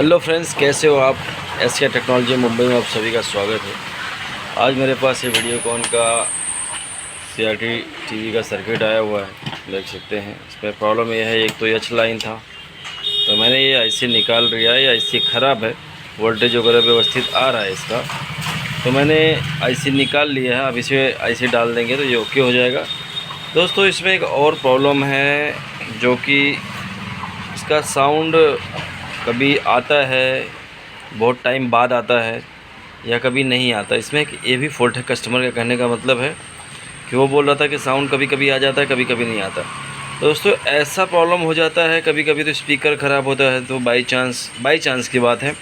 Hello friends, कैसे हो आप। एसके टेक्नोलॉजी मुंबई में आप सभी का स्वागत है। आज मेरे पास ये वीडियोकॉन का सीआरटी टीवी का सर्किट आया हुआ है, देख सकते हैं। इसमें प्रॉब्लम यह है, एक तो एच लाइन था, तो मैंने ये आईसी निकाल लिया है। आईसी ख़राब है, वोल्टेज वगैरह व्यवस्थित आ रहा है इसका, तो मैंने आईसी निकाल लिया है। अब इसे आईसी डाल देंगे तो ये ओके हो जाएगा। दोस्तों, इसमें एक और प्रॉब्लम है, जो कि इसका साउंड कभी आता है, बहुत टाइम बाद आता है, या कभी नहीं आता। इसमें एक ये भी फॉल्ट है। कस्टमर का कहने का मतलब है कि वो बोल रहा था कि साउंड कभी कभी आ जाता है, कभी कभी नहीं आता। तो दोस्तों, ऐसा प्रॉब्लम हो जाता है कभी कभी। तो स्पीकर ख़राब होता है, तो बाई चांस की बात है,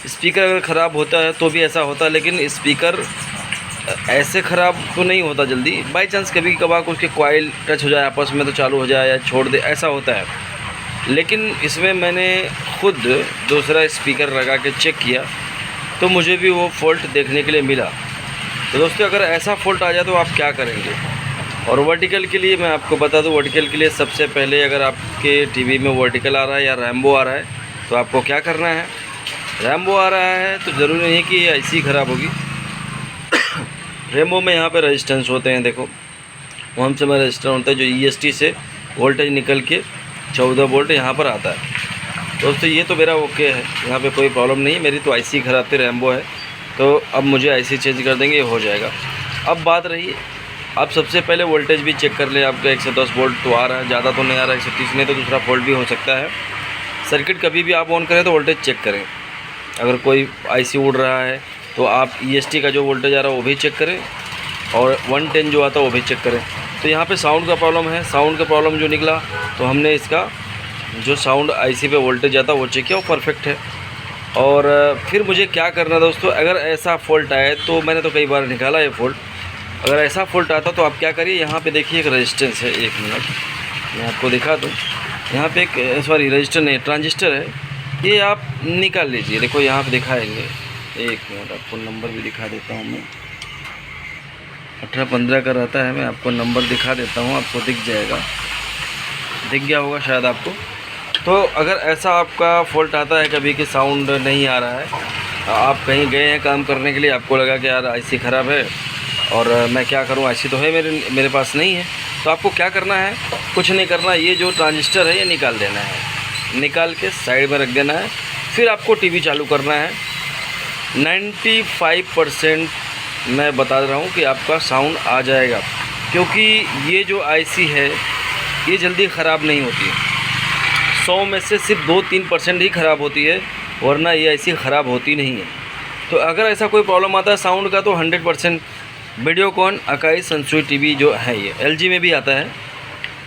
स्पीकर अगर ख़राब होता है तो भी ऐसा होता है। लेकिन स्पीकर ऐसे ख़राब तो नहीं होता जल्दी। बाई चांस कभी कभार उसके कॉइल टच हो जाए आपस में, तो चालू हो जाए या छोड़ दे, ऐसा होता है। लेकिन इसमें मैंने खुद दूसरा स्पीकर लगा के चेक किया, तो मुझे भी वो फ़ॉल्ट देखने के लिए मिला। तो दोस्तों, अगर ऐसा फ़ॉल्ट आ जाए तो आप क्या करेंगे। और वर्टिकल के लिए मैं आपको बता दूं, वर्टिकल के लिए सबसे पहले अगर आपके टीवी में वर्टिकल आ रहा है या रैम्बो आ रहा है, तो आपको क्या करना है। रैम्बो आ रहा है तो ज़रूरी नहीं है कि आईसी ख़राब होगी। रैम्बो में यहाँ पे रेजिस्टेंस होते हैं, देखो वहाँ से में रजिस्टर होता है, जो EST से वोल्टेज निकल के 14 वोल्ट यहाँ पर आता है। दोस्तों, ये तो मेरा ओके है, यहाँ पे कोई प्रॉब्लम नहीं है। मेरी तो आईसी ख़राब थी, रैम्बो है, तो अब मुझे आईसी चेंज कर देंगे, ये हो जाएगा। अब बात रही, आप सबसे पहले वोल्टेज भी चेक कर लें। आपका 110 वोल्ट तो आ रहा है, ज़्यादा तो नहीं आ रहा है, 130 नहीं, तो दूसरा फॉल्ट भी हो सकता है। सर्किट कभी भी आप ऑन करें तो वोल्टेज चेक करें। अगर कोई आईसी उड़ रहा है तो आप EST का जो वोल्टेज आ रहा है वो भी चेक करें, और 110 जो आता है वो भी चेक करें। तो यहाँ पे साउंड का प्रॉब्लम है। साउंड का प्रॉब्लम जो निकला, तो हमने इसका जो साउंड आईसी पे वोल्टेज आता है वो चेक किया, वो परफेक्ट है। और फिर मुझे क्या करना है दोस्तों, अगर ऐसा फ़ॉल्ट आए, तो मैंने तो कई बार निकाला ये फ़ॉल्ट। अगर ऐसा फ़ॉल्ट आता तो आप क्या करिए, यहाँ पे देखिए एक रेजिस्टेंस है, 1 मिनट मैं आपको दिखा दूँ। यहाँ पे एक रजिस्टर नहीं, ट्रांजिस्टर है, ये आप निकाल लीजिए। देखो यहाँ पर दिखाएँगे, 1 मिनट आपको नंबर भी दिखा देता हूँ मैं। 1815 का रहता है, मैं आपको नंबर दिखा देता हूँ, आपको दिख जाएगा, दिख गया होगा शायद आपको। तो अगर ऐसा आपका फ़ॉल्ट आता है कभी कि साउंड नहीं आ रहा है, आप कहीं गए हैं काम करने के लिए, आपको लगा कि यार आईसी ख़राब है और मैं क्या करूं, आईसी तो है मेरे पास नहीं है, तो आपको क्या करना है, कुछ नहीं करना। ये जो ट्रांजिस्टर है ये निकाल देना है, निकाल के साइड में रख देना है। फिर आपको टीवी चालू करना है। 95% मैं बता रहा हूँ कि आपका साउंड आ जाएगा, क्योंकि ये जो आईसी है ये जल्दी ख़राब नहीं होती है। 100 में से सिर्फ 2-3% ही ख़राब होती है, वरना ये आईसी ख़राब होती नहीं है। तो अगर ऐसा कोई प्रॉब्लम आता है साउंड का, तो 100% वीडियोकॉन अकाई सनसुई टीवी जो है, ये LG में भी आता है।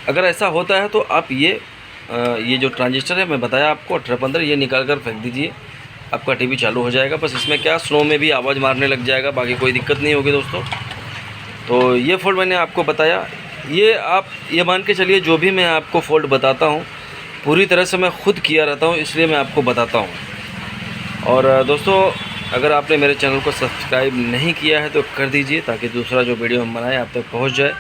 अगर ऐसा होता है तो आप ये जो ट्रांजिस्टर है मैं बताया आपको 1815, ये निकाल कर फेंक दीजिए, आपका टीवी चालू हो जाएगा। बस इसमें क्या, स्लो में भी आवाज़ मारने लग जाएगा, बाकी कोई दिक्कत नहीं होगी दोस्तों। तो ये फ़ॉल्ट मैंने आपको बताया। ये आप ये मान के चलिए, जो भी मैं आपको फ़ॉल्ट बताता हूँ पूरी तरह से मैं खुद किया रहता हूँ, इसलिए मैं आपको बताता हूँ। और दोस्तों, अगर आपने मेरे चैनल को सब्सक्राइब नहीं किया है तो कर दीजिए, ताकि दूसरा जो वीडियो हम बनाएं आप तक पहुँच जाए।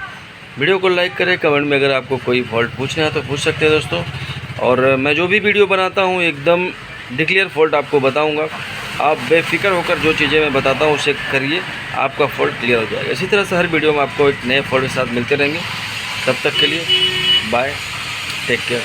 वीडियो को लाइक करें, कमेंट में अगर आपको कोई फॉल्ट पूछना है तो पूछ सकते हैं दोस्तों। और मैं जो भी वीडियो बनाता हूँ एकदम डिक्लियर फ़ॉल्ट आपको बताऊँगा। आप बेफिक्र होकर जो चीज़ें मैं बताता हूँ उसे करिए, आपका फ़ॉल्ट क्लियर हो जाएगा। इसी तरह से हर वीडियो में आपको एक नए फ़ॉल्ट के साथ मिलते रहेंगे। तब तक के लिए बाय, टेक केयर।